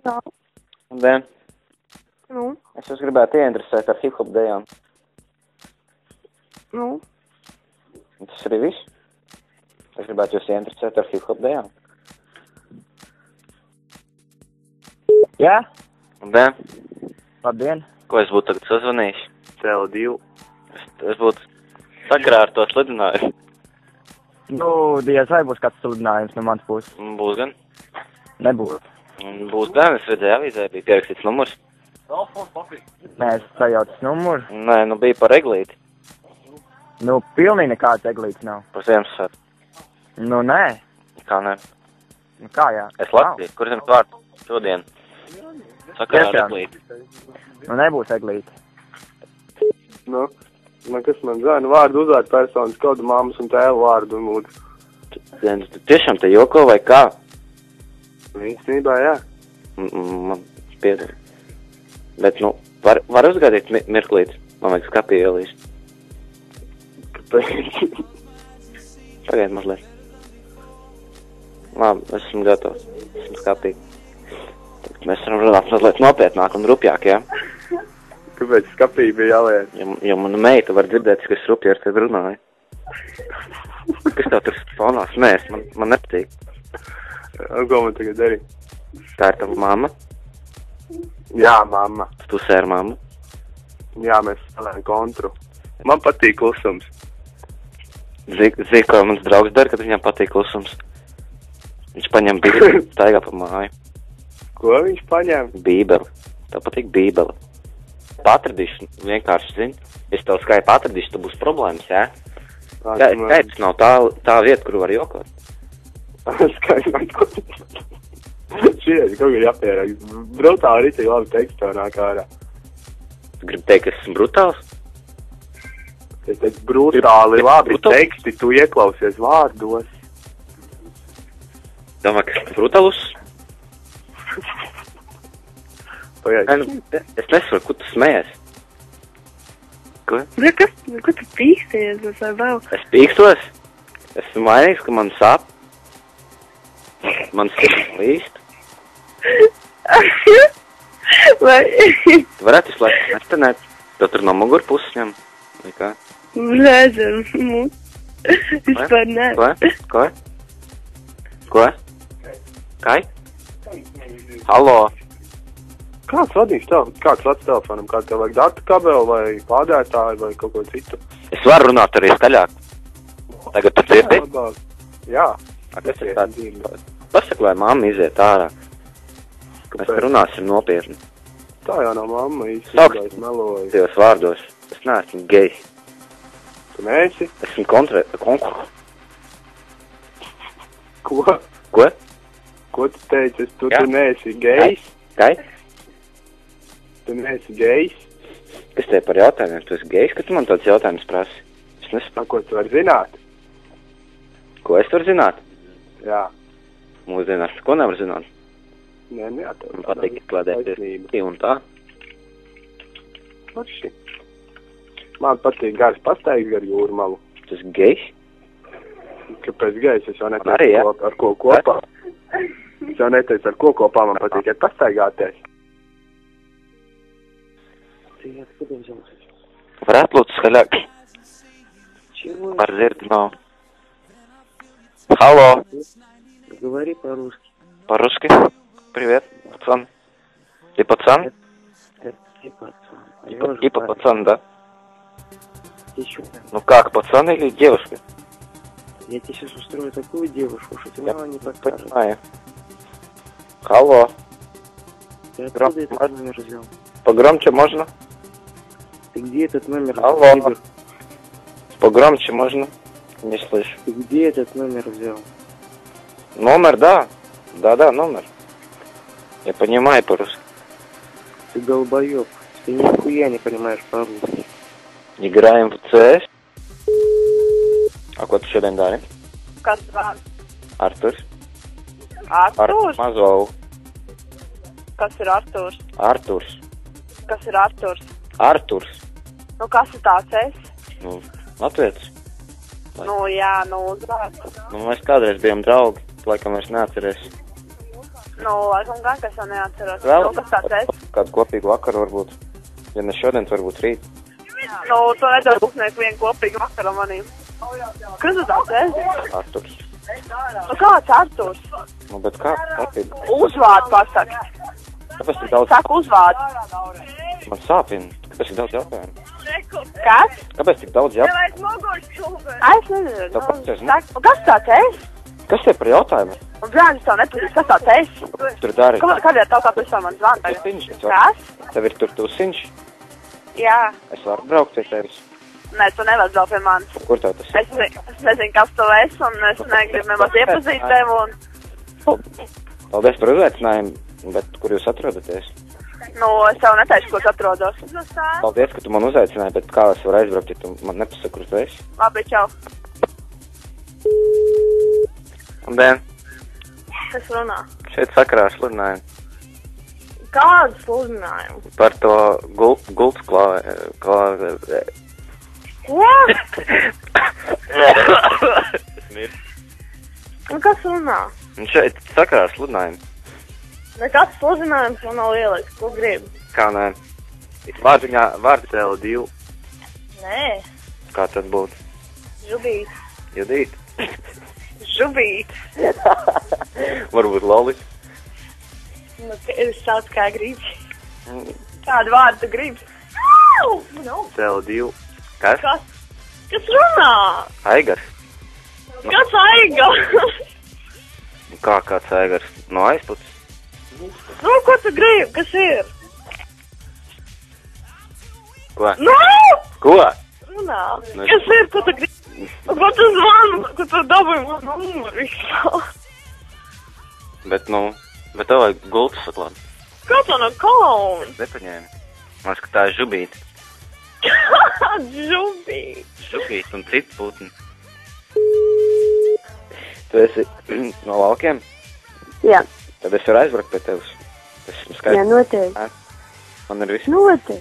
Tā. Labdien. Nu, Es jūs gribētu ieinteresēt ar hip-hop dejām. nu, Tas arī viss. Es gribētu jūs ieinteresēt ar hip-hop dejām. Jā? Labdien. Labdien. Ko es būtu tagad sazvanījis? TL2. Es būtu sakarā ar to slidinājumu. Nu, diez vai būs kāds sludinājums no manas puses? Būs gan. Nebūs. Būs gan. Es redzēju avīzē, bija pierakstīts numurs. Nē, es sajautas numuru. Nē, nu bija par eglīti. Nu, pilnīgi nekāds eglīts nav. Par Ziemassvētku. Nu, nē. Kā ne? Nu, kā jā? Es Latviju. Kur zem vārdu šodien? Sakarā ar Tiešām. eglīti. Nu, nebūs eglīti. Nu, kas man zina, vārdu uzvārdu personas, kādu mammas un tēva vārdu un lūdzu. Tu tiešām te joko vai kā? Īstenībā, jā. Man piedod. Bet, nu, var uzgādīt mirklīt? Man vajag skapī ielīst. Kāpēc? Pagaid mazliet. Labi, esmu gatavs. Esmu skapī. Mēs varam runāt mazliet nopietnāk un rupjāk, jā? Kāpēc skapī bija jāliet? Jo mana meita var dzirdēt, ka es rupji ar tevi runāju. Kas tev tur fonā smēs? Man nepatīk. Ko man tagad darīt? Tā ir tava mamma? Jā, mamma. Tu sēr mamma? Jā, mēs spēlējam kontru. Man patīk klusums. Zini, ko mans draugs dara, kad viņam patīk klusums? Viņš paņem bībeli, staigā pa māju. Ko viņš paņēma? Bībeli. Tev patīk bībeli. Patradīšu, vienkārši zini. Es tev skaipi atradīšu, tu būs problēmas, jā? Skaidrs nav tā vieta, kur var jokot. Skaidrs, Šies, kaut kā jāpierakst. Brutāli rītīgi labi tekstā nāk ārā. Tu gribi teikt, ka esmu brutāls? Es teicu, brutāli labi teksti, tu ieklausies vārdos. Domā, ka esmu brutālus? Es nesaprotu, ko tu smējies. Ko? Ko tu pīksties, vai vēl? Es pīkstos? Esmu vainīgs, ka man sāp. Man sirds līst. Vai? Tu varētu izslēgt nestanēt. Tev tur no mugur puses ņem. Vai kā? Nezinu. Vispār nē. Ko? Ko? Kai? Halo? Kāds vadīs tev? Kāds vats telefonam? Kāds tev vajag datu kabeli vai pārdētāju vai kaut ko citu? Es varu runāt arī skaļāk. Tagad tu dzirdi? Jā. Kas ir tāds? Pasaka, lai mamma iziet ārā. Mēs runāsim nopietni. Tā jau nav mamma īstenībā, es meloju. Tajos vārdos. Es neesmu gejs. Tu neesi? Esmu Ko? Ko? Ko tu teici? Tu neesi gejs? Kai? Tu neesi gejs? Kas te par jautājumiem? Tu esi gejs, ka tu man tāds jautājums prasi? Es nesaprotu. Ko tu vari zināt? Ko es varu zināt? Jā. Mūsdienās ko nevar zināt? Nē, Man patīk izklādēties un tā. Paši. Man patīk garas pastaigas gar jūru malu. Tu esi gejs? Kāpēc gejs? Es jau Arī, neteicu, jā. ar ko kopā. Es jau neteicu, ar ko kopā man patīk iet pastaigāties. Varētu lūdzu skaļāk. Par dzirdi nav. Halo. Говори по-русски. По-русски? Привет, пацан. Ты пацан? Ты пацан. Типа пацан, да? Ты чё? Ну как, пацан или девушка? Я тебе сейчас устрою такую девушку, что тебе Я мало не покажет. понимаю. Алло. Ты откуда этот номер взял? Погромче можно? Ты где этот номер Алло. взял? Погромче можно? Не слышу. Ты где этот номер взял? Номер, да. Да, номер. Я понимаю по-русски. Ты долбоёб. Ты нихуя не понимаешь по-русски. Играем в CS. A ko tu šodien dari? Kas vārds? Arturs. Arturs? Mazovu. Kas ir Arturs? Arturs. Kas ir Arturs? Arturs. Nu, kas ir tāds es? Nu, latvietis. Nu, jā, nu, uzvārds. Nu, mēs kādreiz bijām draugi. Laikam vairs neatceries. Nu, laikam gan, kas jau neatceros. Vēl? Nu, kas tāds esi? Kādu kopīgu vakaru varbūt. Ja ne šodien, varbūt rīt. Nu, tu nedod uznieku vienu kopīgu vakaru manīm. Kas tu tāds esi? Arturs. Nu, kāds Arturs? Nu, bet kā? Kopīgi. Uzvārdu pasaki. Kāpēc tik daudz? Saka uzvārdu. Man sāpina. Kāpēc tik daudz jautājumu? Kas? Kāpēc tik daudz jautājumu? Es nezinu. Tev pats ir, ne? Saka, nu, kas tāds esi? Kas te par jautājumu? Un brāļs tev nepazīst, kas tāds esi? Tur dari. Kādēļ tev kā vispār man zvana tagad? Tusiņš. Kas? Tev ir tur tusiņš. Jā. Es varu braukt pie tevis. Nē, tu nevar braukt pie manis. Kur tev tas ir? Es nezinu, kas tu esi, un es negribu nemaz iepazīt tevi, un... Paldies par uzaicinājumu, bet kur jūs atrodaties? Nu, es tev neteikšu, kur tu atrodos. Paldies, ka tu man uzaicināji, bet kā es varu aizbraukt, ja tu man nepasaki, kur tu esi? Labi, čau. Labdien, Kas runā? šeit sakarā sludinājumu Kādu sludinājumu? par to gultas Ko? Un kas runā? Un šeit sakarā sludinājumu. Nekāds sludinājums man nav ieliks, ko gribi. Kā nē? Vārds L2. Nē, Kā tad būtu? žubīt. Judīt. Žubīt. Varbūt Lolis. Nu, es sauc kā gribi. Kādu vārdu tu gribi? L2. Kas? Kas runā? Aigars. Kas aiga? Kā kāds aigars? No aizpuses? Nu, ko tu gribi? Kas ir? Ko? Nu! Ko? Runā. Kas ir? Ko tu gribi? Ko tu zvani? Ko tu dabūji man numuru? Bet tev vajag gultas saklāt. Kā tu no kauna? Nepaņēmi. Man liekas, ka tā ir žubīte. Žubīt. Žubīte un citi putni. Tu esi no laukiem? Jā, Tad es varu aizbraukt pie tevis. Tas ir jā, skaidrs. noteikti. Man ir viss. Noteikti.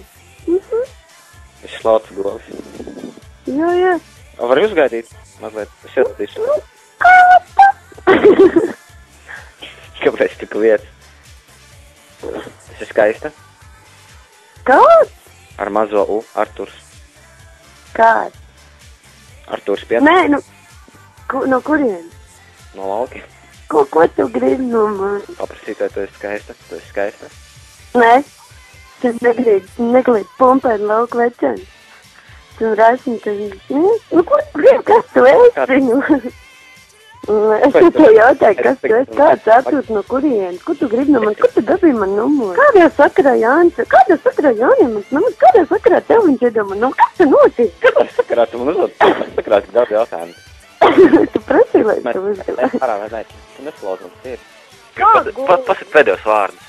Es slaucu govs. Jā. Var jūs gaidīt? Mazliet. Es ieradīšu. Kāpēc tik vietas? Tas ir skaista. Kāds? Ar mazo U. Arturs. Kāds? Arturs piet. Nē, nu, no kurien? No laukiem. Ko tu gribi no manis? Paprasīt, vai tu esi skaista? Tu esi skaista? Nē, tu negribi pumpēt lauku veceni. Tu rasni, nu, ko tu gribi, kas tu esi? Es tikai jautāju, kas tu esi, kāds Arturs no kurienes? Ko tu gribi no manis? Ko tu dabīji man numuru? Kādā sakarā Jānis? Kādā sakarā Jānim? Kādā sakarā tev viņš iedomā? Nu, kas te notiek? Kāpēc sakarā tu man uzdod? Sakarā tik daudz jautājumu. Tu prasīji, lai tu uzdod. Nē, tu neslauc man sirdi. Pasaka pēdējos vārdus.